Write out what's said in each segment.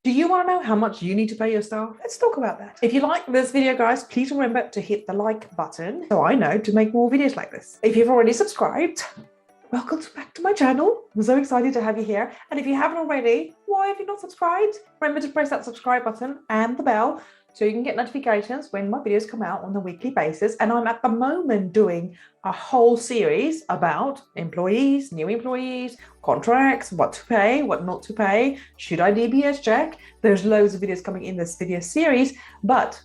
Do you want to know how much you need to pay your staff? Let's talk about that. If you like this video, guys, please remember to hit the like button so I know to make more videos like this. If you've already subscribed, welcome back to my channel. I'm so excited to have you here. And if you haven't already, why have you not subscribed? Remember to press that subscribe button and the bell so you can get notifications when my videos come out on a weekly basis. And I'm at the moment doing a whole series about employees, new employees, contracts, what to pay, what not to pay, should I DBS check? There's loads of videos coming in this video series, but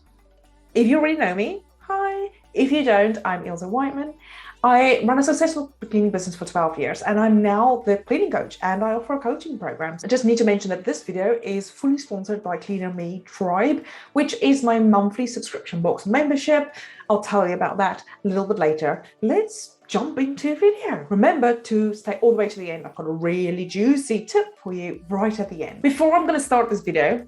if you already know me, hi. If you don't, I'm Ilse Whiteman. I run a successful cleaning business for 12 years and I'm now the cleaning coach and I offer coaching programs. I just need to mention that this video is fully sponsored by Cleaner Me Tribe, which is my monthly subscription box membership. I'll tell you about that a little bit later. Let's jump into the video. Remember to stay all the way to the end. I've got a really juicy tip for you right at the end. Before I'm going to start this video,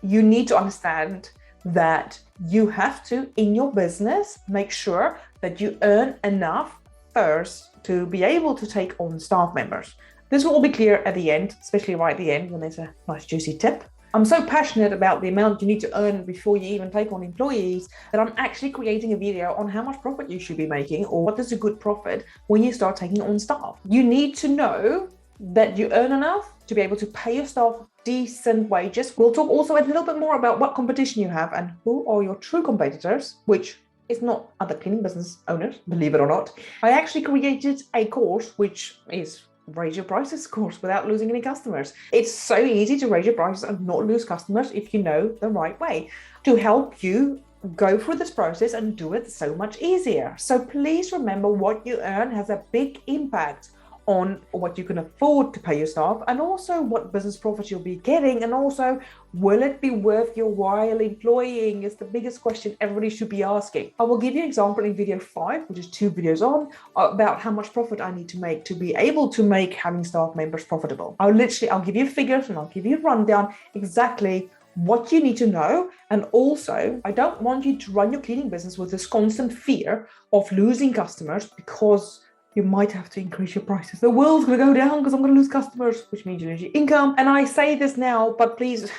you need to understand that you have to, in your business, make sure that you earn enough first to be able to take on staff members. This will all be clear at the end, especially right at the end when there's a nice juicy tip. I'm so passionate about the amount you need to earn before you even take on employees that I'm actually creating a video on how much profit you should be making or what is a good profit when you start taking on staff. You need to know that you earn enough to be able to pay your staff decent wages. We'll talk also a little bit more about what competition you have and who are your true competitors, which is not other cleaning business owners, believe it or not. I actually created a course which is raise your prices course without losing any customers. It's so easy to raise your prices and not lose customers if you know the right way to help you go through this process and do it so much easier. So please remember what you earn has a big impact on what you can afford to pay your staff and also what business profit you'll be getting, and also will it be worth your while employing is the biggest question everybody should be asking. I will give you an example in video 5, which is 2 videos on, about how much profit I need to make to be able to make having staff members profitable. I'll give you figures and I'll give you a rundown exactly what you need to know. And also, I don't want you to run your cleaning business with this constant fear of losing customers because you might have to increase your prices. The world's going to go down because I'm going to lose customers, which means you lose your income. And I say this now, but please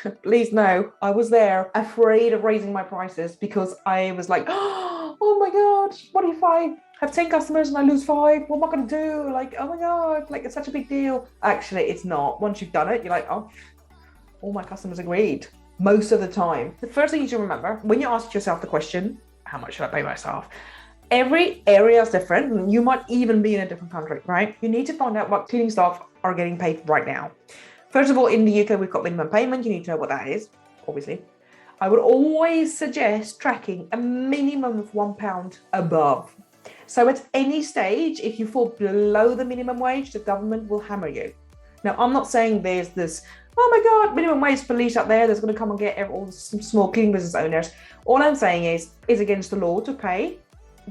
know, I was there afraid of raising my prices because I was like, oh my God, what if I have 10 customers and I lose 5? What am I going to do? Like, oh my God, like it's such a big deal. Actually, it's not. Once you've done it, you're like, oh, all my customers agreed most of the time. The first thing you should remember when you ask yourself the question, how much should I pay my staff? Every area is different. You might even be in a different country, right? You need to find out what cleaning staff are getting paid right now. First of all, in the UK, we've got minimum payment. You need to know what that is, obviously. I would always suggest tracking a minimum of £1 above. So at any stage, if you fall below the minimum wage, the government will hammer you. Now, I'm not saying there's this, oh my God, minimum wage police out there that's going to come and get all the small cleaning business owners. All I'm saying is against the law to pay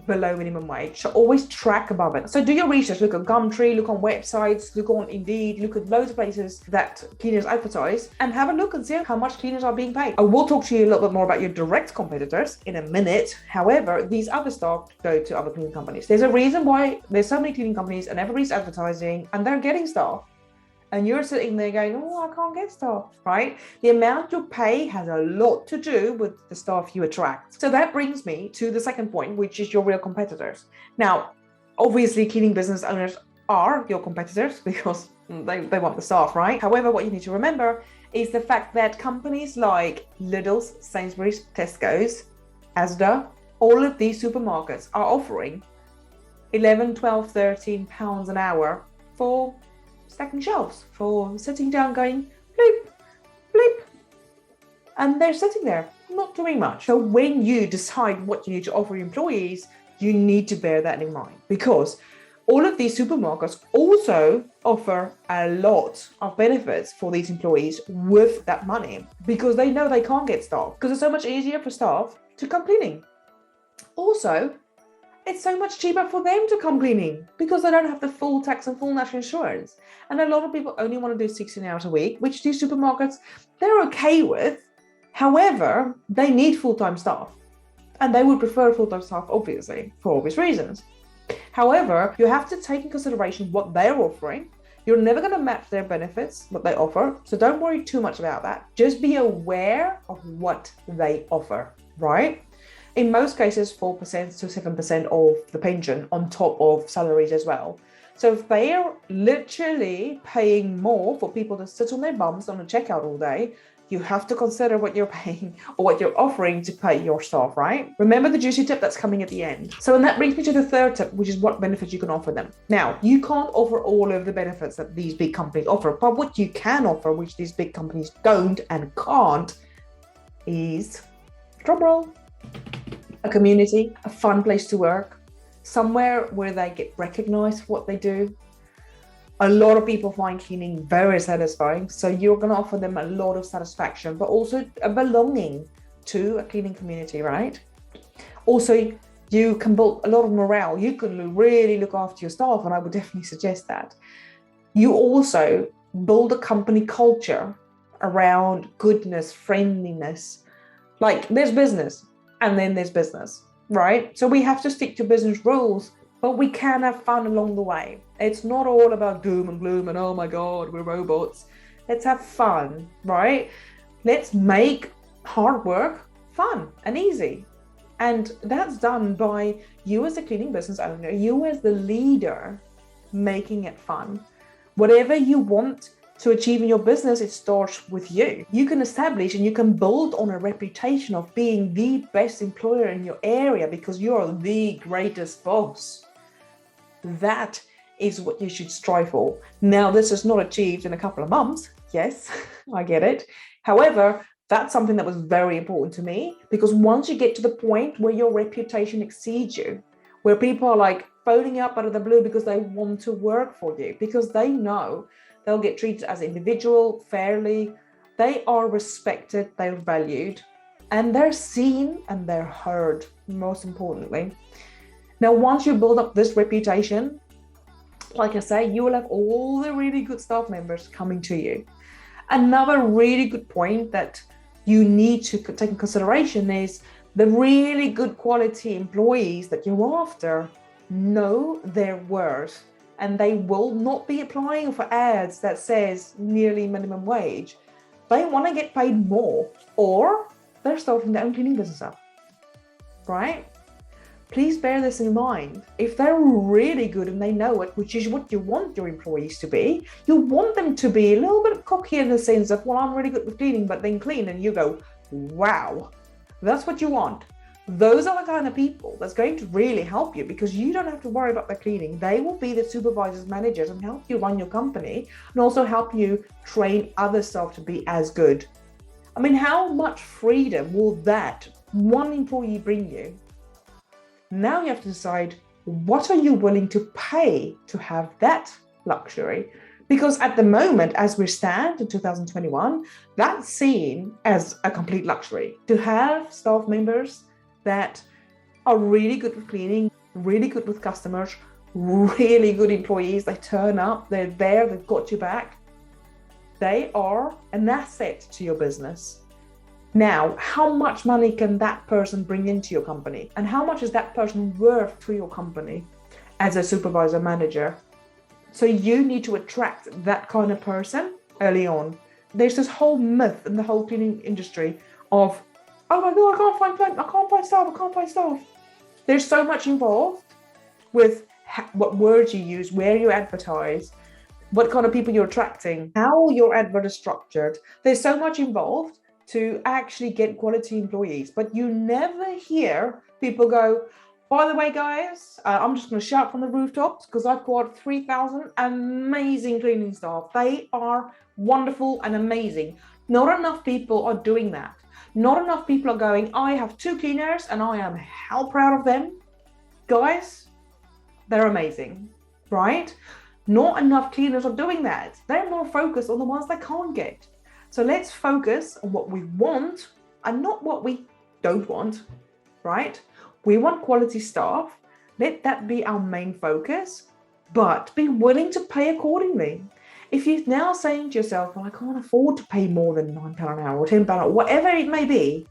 below minimum wage. So always track above it. So do your research, look on Gumtree, look on websites, look on Indeed, look at loads of places that cleaners advertise and have a look and see how much cleaners are being paid. I will talk to you a little bit more about your direct competitors in a minute. However, these other staff go to other cleaning companies. There's a reason why there's so many cleaning companies and everybody's advertising and they're getting staff. And you're sitting there going, oh, I can't get staff, right? The amount you pay has a lot to do with the staff you attract. So that brings me to the second point, which is your real competitors. Now, obviously, cleaning business owners are your competitors because they want the staff, right? However, what you need to remember is the fact that companies like Lidl's, Sainsbury's, Tesco's, Asda, all of these supermarkets are offering 11, 12, 13 pounds an hour for stacking shelves, for sitting down going bleep, bleep. And they're sitting there, not doing much. So when you decide what you need to offer your employees, you need to bear that in mind because all of these supermarkets also offer a lot of benefits for these employees with that money because they know they can't get staff because it's so much easier for staff to come cleaning. Also, it's so much cheaper for them to come cleaning because they don't have the full tax and full national insurance. And a lot of people only want to do 16 hours a week, which these supermarkets, they're okay with. However, they need full-time staff and they would prefer full-time staff, obviously, for obvious reasons. However, you have to take in consideration what they're offering You're never going to match their benefits, what they offer. So don't worry too much about that. Just be aware of what they offer, right? In most cases, 4% to 7% of the pension on top of salaries as well. So if they are literally paying more for people to sit on their bums on a checkout all day, you have to consider what you're paying or what you're offering to pay your staff, right? Remember the juicy tip that's coming at the end. So, and that brings me to the third tip, which is what benefits you can offer them. Now, you can't offer all of the benefits that these big companies offer, but what you can offer, which these big companies don't and can't, is, drum roll, a community, a fun place to work, somewhere where they get recognized for what they do. A lot of people find cleaning very satisfying, so you're going to offer them a lot of satisfaction, but also a belonging to a cleaning community, right? Also, you can build a lot of morale. You can really look after your staff, and I would definitely suggest that. You also build a company culture around goodness, friendliness. Like, there's business, and then there's business, right? So we have to stick to business rules, but we can have fun along the way. It's not all about doom and gloom and, oh my God, we're robots. Let's have fun, right? Let's make hard work fun and easy. And that's done by you as a cleaning business owner, you as the leader, making it fun. Whatever you want to achieve in your business, it starts with you. You can establish and you can build on a reputation of being the best employer in your area because you're the greatest boss. That is what you should strive for. Now, this is not achieved in a couple of months. Yes, I get it. However, that's something that was very important to me, because once you get to the point where your reputation exceeds you, where people are like phoning up out of the blue because they want to work for you, because they know they'll get treated as an individual fairly, they are respected, they're valued, and they're seen and they're heard, most importantly. Now, once you build up this reputation, like I say, you will have all the really good staff members coming to you. Another really good point that you need to take in consideration is the really good quality employees that you're after know their worth, and they will not be applying for ads that says nearly minimum wage. They want to get paid more, or they're starting their own cleaning business up, right? Please bear this in mind. If they're really good and they know it, which is what you want your employees to be, you want them to be a little bit cocky in the sense of, well, I'm really good with cleaning, but then clean, and you go, wow, that's what you want. Those are the kind of people that's going to really help you, because you don't have to worry about the cleaning. They will be the supervisors, managers, and help you run your company, and also help you train other staff to be as good. I mean, how much freedom will that one employee bring you? Now you have to decide, what are you willing to pay to have that luxury? Because at the moment, as we stand in 2021, that's seen as a complete luxury. To have staff members that are really good with cleaning, really good with customers, really good employees, they turn up, they're there, they've got your back. They are an asset to your business. Now, how much money can that person bring into your company? And how much is that person worth to your company as a supervisor, manager? So you need to attract that kind of person early on. There's this whole myth in the whole cleaning industry of, oh my God, I can't find staff. There's so much involved with what words you use, where you advertise, what kind of people you're attracting, how your advert is structured. There's so much involved to actually get quality employees, but you never hear people go, by the way, guys, I'm just going to shout from the rooftops because I've got 3,000 amazing cleaning staff. They are wonderful and amazing. Not enough people are doing that. Not enough people are going, I have 2 cleaners and I am hell proud of them. Guys, they're amazing, right? Not enough cleaners are doing that. They're more focused on the ones they can't get. So let's focus on what we want and not what we don't want, right? We want quality staff. Let that be our main focus, but be willing to pay accordingly. If you're now saying to yourself, well, I can't afford to pay more than £9 an hour or £10 an hour, whatever it may be,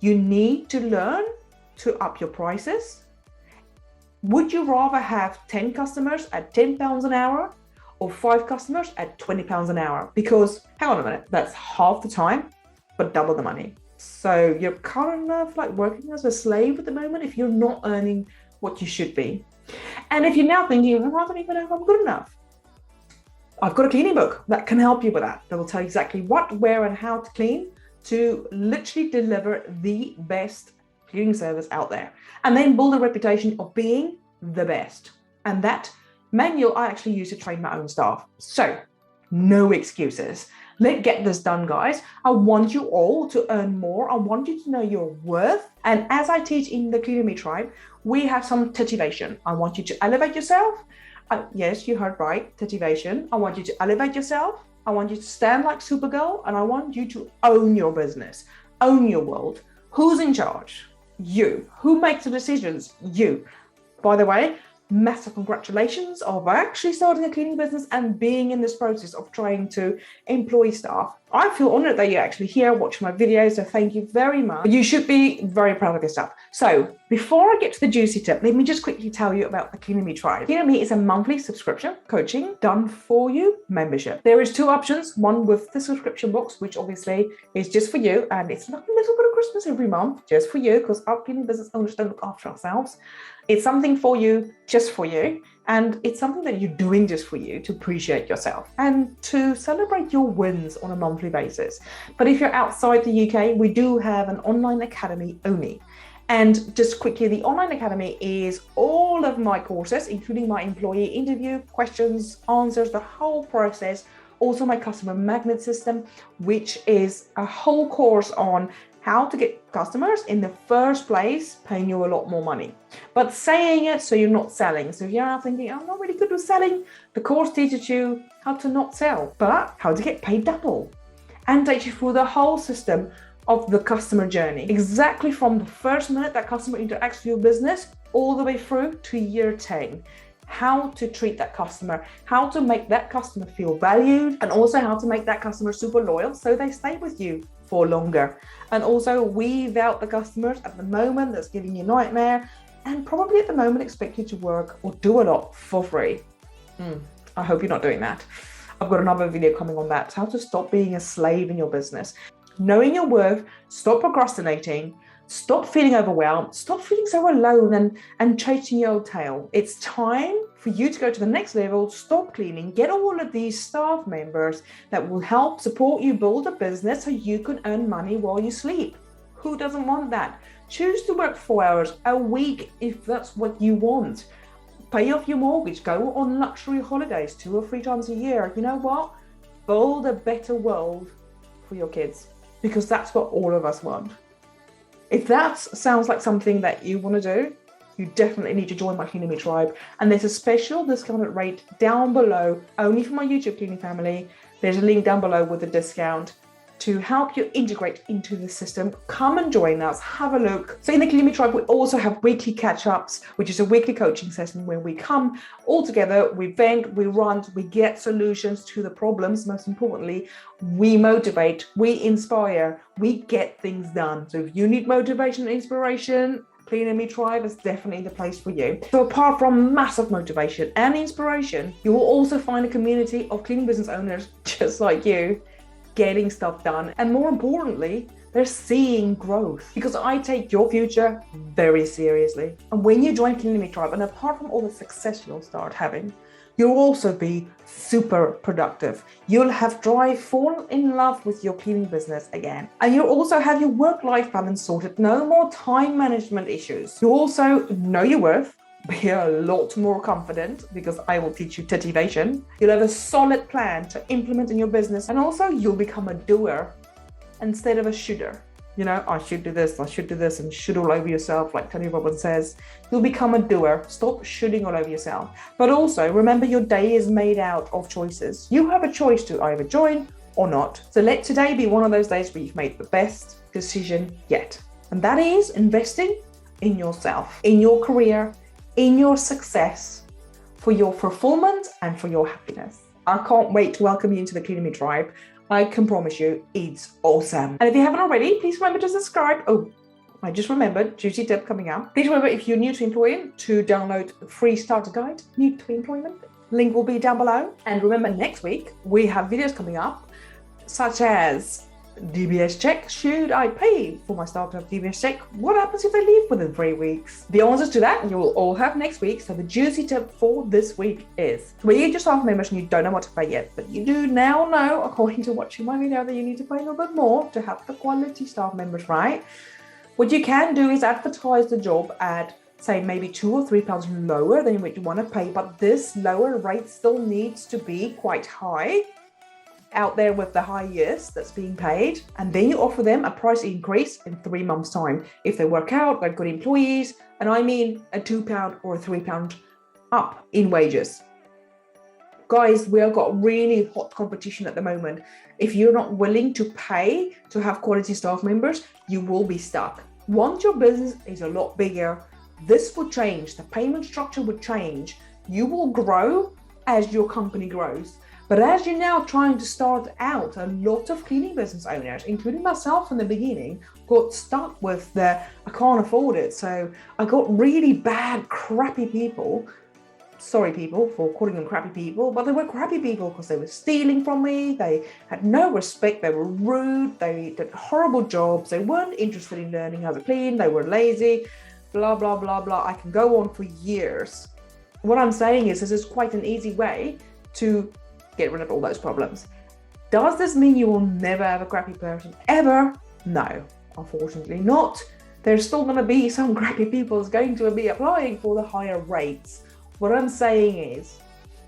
you need to learn to up your prices. Would you rather have 10 customers at £10 an hour, or 5 customers at £20 an hour, because hang on a minute, that's half the time, but double the money. So you're kind of like working as a slave at the moment if you're not earning what you should be. And if you're now thinking, I don't even know if I'm good enough, I've got a cleaning book that can help you with that. That will tell you exactly what, where, and how to clean to literally deliver the best cleaning service out there. And then build a reputation of being the best. And that manual I actually use to train my own staff. So no excuses. Let's get this done, guys. I want you all to earn more. I want you to know your worth. And as I teach in the Clean Me Tribe, we have some motivation. I want you to elevate yourself. Yes, you heard right, motivation. I want you to elevate yourself. I want you to stand like Supergirl, and I want you to own your business, own your world. Who's in charge? You. Who makes the decisions? You. By the way, massive congratulations of actually starting a cleaning business and being in this process of trying to employ staff. I feel honored that you're actually here watching my videos, so thank you very much. You should be very proud of yourself. So before I get to the juicy tip, let me just quickly tell you about the Clean Me Tribe. Clean Me is a monthly subscription coaching done for you membership. There is 2 options, one with the subscription box, which obviously is just for you, and it's like a little bit of Christmas every month just for you, because our cleaning business owners don't look after ourselves. It's something for you, just for you. And it's something that you're doing just for you to appreciate yourself and to celebrate your wins on a monthly basis. But if you're outside the UK, we do have an online academy only. And just quickly, the online academy is all of my courses, including my employee interview, questions, answers, the whole process. Also my customer magnet system, which is a whole course on how to get customers in the first place, paying you a lot more money, but saying it so you're not selling. So if you're now thinking, I'm not really good with selling, the course teaches you how to not sell, but how to get paid double, and takes you through the whole system of the customer journey, exactly from the first minute that customer interacts with your business all the way through to year 10. How to treat that customer, how to make that customer feel valued, and also how to make that customer super loyal so they stay with you for longer. And also weed out the customers at the moment that's giving you nightmare, and probably at the moment expect you to work or do a lot for free. I hope you're not doing that. I've got another video coming on that, how to stop being a slave in your business. Knowing your worth, stop procrastinating, stop feeling overwhelmed, stop feeling so alone and chasing your old tail. It's time for you to go to the next level, stop cleaning, get all of these staff members that will help support you build a business so you can earn money while you sleep. Who doesn't want that? Choose to work 4 hours a week if that's what you want. Pay off your mortgage, go on luxury holidays 2 or 3 times a year. You know what? Build a better world for your kids, because that's what all of us want. If that sounds like something that you want to do, you definitely need to join my Clean Me Tribe. And there's a special discounted rate down below, only for my YouTube cleaning family. There's a link down below with a discount to help you integrate into the system. Come and join us, have a look. So in the Clean Me Tribe, we also have weekly catch-ups, which is a weekly coaching session where we come all together, we vent, we rant, we get solutions to the problems. Most importantly, we motivate, we inspire, we get things done. So if you need motivation and inspiration, Clean Me Tribe is definitely the place for you. So apart from massive motivation and inspiration, you will also find a community of cleaning business owners just like you, getting stuff done, and more importantly, they're seeing growth, because I take your future very seriously. And when you join Clean Me Tribe, and apart from all the success you'll start having, you'll also be super productive. You'll have drive, fall in love with your cleaning business again, and you'll also have your work-life balance sorted. No more time management issues. You also know your worth, be a lot more confident, because I will teach you motivation. You'll have a solid plan to implement in your business, and also you'll become a doer instead of a shooter. You know, I should do this, and shoot all over yourself, like Tony Robbins says. You'll become a doer. Stop shooting all over yourself. But also remember, your day is made out of choices. You have a choice to either join or not. So let today be one of those days where you've made the best decision yet. And that is investing in yourself, in your career, in your success, for your fulfillment and for your happiness. I can't wait to welcome you into the Clean Me Tribe. I can promise you it's awesome. And if you haven't already, please remember to subscribe. Oh, I just remembered, juicy tip coming out. Please remember, if you're new to employment, to download the free starter guide, new to employment. Link will be down below. And remember, next week, we have videos coming up, such as DBS check. Should I pay for my staff to have DBS check? What happens if they leave within 3 weeks? The answers to that you will all have next week. So the juicy tip for this week is, when you get your staff members and you don't know what to pay yet, but you do now know, according to watching my video, that you need to pay a little bit more to have the quality staff members, right? What you can do is advertise the job at, say, maybe £2 or £3 lower than what you want to pay, but this lower rate still needs to be quite high, out there with the highest that's being paid. And then you offer them a price increase in 3 months' time. If they work out, they're good employees, and I mean a £2 or a £3 up in wages. Guys, we've got really hot competition at the moment. If you're not willing to pay to have quality staff members, you will be stuck. Once your business is a lot bigger, this will change. The payment structure will change. You will grow as your company grows. But as you're now trying to start out, a lot of cleaning business owners, including myself in the beginning, got stuck with the, I can't afford it. So I got really bad, crappy people. Sorry, people, for calling them crappy people, but they were crappy people because they were stealing from me. They had no respect. They were rude. They did horrible jobs. They weren't interested in learning how to clean. They were lazy, blah, blah, blah, blah. I can go on for years. What I'm saying is this is quite an easy way to get rid of all those problems. Does this mean you will never have a crappy person ever? No, unfortunately not. There's still going to be some crappy people that's going to be applying for the higher rates. What I'm saying is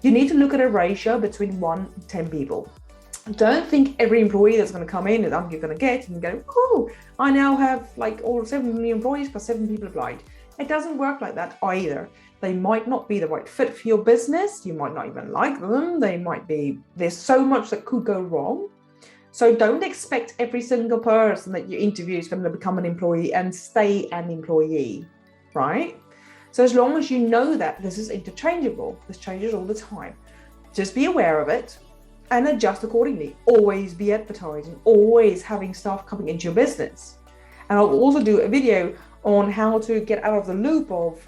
you need to look at a ratio between 1 and 10 people. Don't think every employee that's going to come in and I'm going to get and go, oh, I now have like all 7 new employees plus 7 people applied. It doesn't work like that either. They might not be the right fit for your business. You might not even like them. There's so much that could go wrong. So don't expect every single person that you interview is going to become an employee and stay an employee, right? So as long as you know that this is interchangeable, this changes all the time. Just be aware of it and adjust accordingly. Always be advertising, always having staff coming into your business. And I'll also do a video on how to get out of the loop of,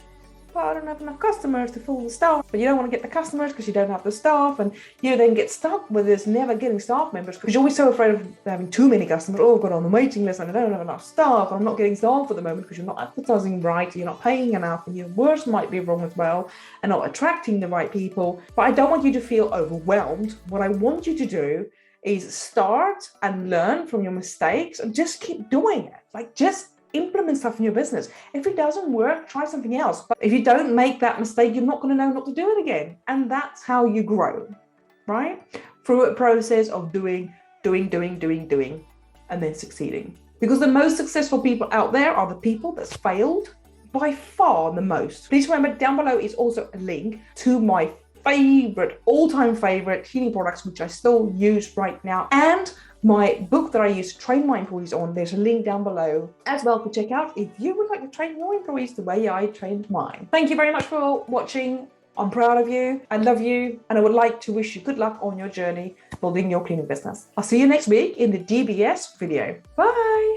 well, I don't have enough customers to fill the staff, but you don't want to get the customers because you don't have the staff, and you then get stuck with this never getting staff members because you're always so afraid of having too many customers. Oh, I've got on the waiting list and I don't have enough staff, and I'm not getting staff at the moment because you're not advertising right, you're not paying enough, and your words might be wrong as well, and not attracting the right people. But I don't want you to feel overwhelmed. What I want you to do is start and learn from your mistakes and just keep doing it. Like, just implement stuff in your business. If it doesn't work, try something else. But if you don't make that mistake, you're not going to know not to do it again. And that's how you grow, right? Through a process of doing, and then succeeding. Because the most successful people out there are the people that's failed by far the most. Please remember, down below is also a link to my all-time favorite cleaning products, which I still use right now, and my book that I use to train my employees on. There's a link down below as well to check out if you would like to train your employees the way I trained mine. Thank you very much for watching. I'm proud of you. I love you. And I would like to wish you good luck on your journey building your cleaning business. I'll see you next week in the DBS video. Bye.